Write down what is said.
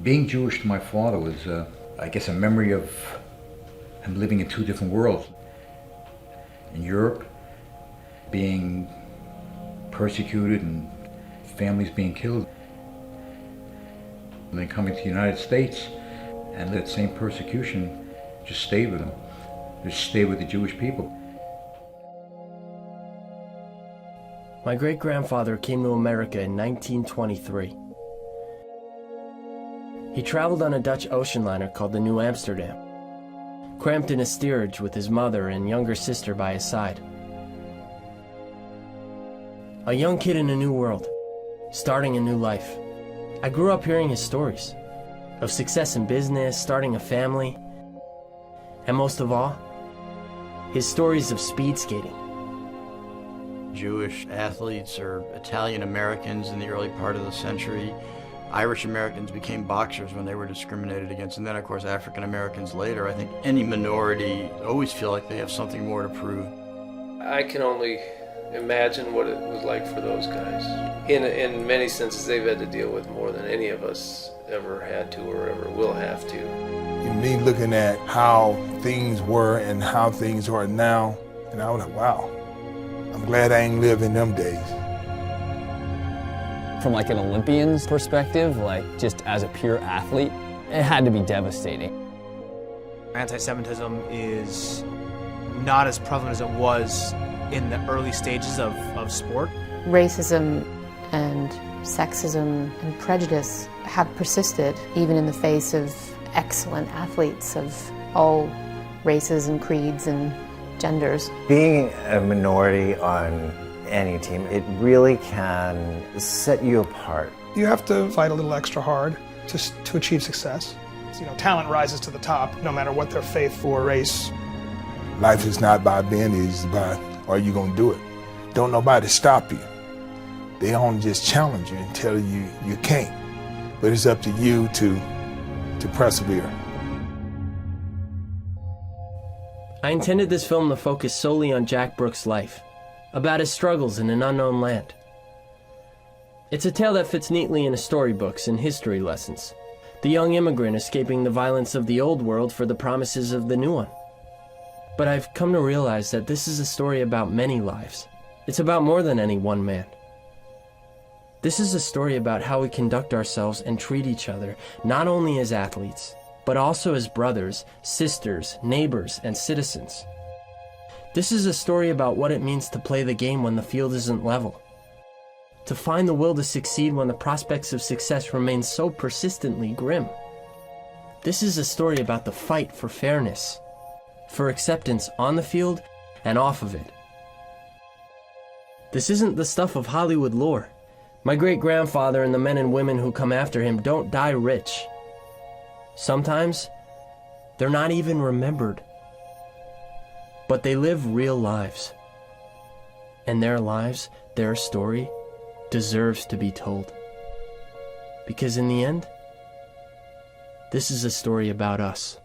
Being Jewish to my father was, I guess, a memory of him living in two different worlds. In Europe, being persecuted and families being killed. And then coming to the United States, and that same persecution just stayed with him. Just stayed with the Jewish people. My great-grandfather came to America in 1923. He traveled on a Dutch ocean liner called the New Amsterdam, cramped in a steerage with his mother and younger sister by his side. A young kid in a new world, starting a new life. I grew up hearing his stories of success in business, starting a family, and most of all, his stories of speed skating. Jewish athletes or Italian Americans in the early part of the century. Irish Americans became boxers when they were discriminated against, and then of course African Americans later. I think any minority always feel like they have something more to prove. I can only imagine what it was like for those guys. In many senses, they've had to deal with more than any of us ever had to or ever will have to. Me looking at how things were and how things are now, and I was like, wow, I'm glad I ain't lived in them days. From like an Olympian's perspective, like just as a pure athlete, it had to be devastating. Anti-Semitism is not as prevalent as it was in the early stages of sport. Racism and sexism and prejudice have persisted even in the face of excellent athletes of all races and creeds and genders. Being a minority on any team, it really can set you apart. You have to fight a little extra hard to achieve success. You know, talent rises to the top no matter what their faith or race. Life is not by being, it's by are you gonna do it? Don't nobody stop you. They only just challenge you and tell you you can't. But it's up to you to persevere. I intended this film to focus solely on Jack Brooks' life, about his struggles in an unknown land. It's a tale that fits neatly into storybooks and history lessons. The young immigrant escaping the violence of the old world for the promises of the new one. But I've come to realize that this is a story about many lives. It's about more than any one man. This is a story about how we conduct ourselves and treat each other, not only as athletes, but also as brothers, sisters, neighbors, and citizens. This is a story about what it means to play the game when the field isn't level. To find the will to succeed when the prospects of success remain so persistently grim. This is a story about the fight for fairness, for acceptance on the field and off of it. This isn't the stuff of Hollywood lore. My great-grandfather and the men and women who come after him don't die rich. Sometimes, they're not even remembered. But they live real lives. And their lives, their story, deserves to be told. Because in the end, this is a story about us.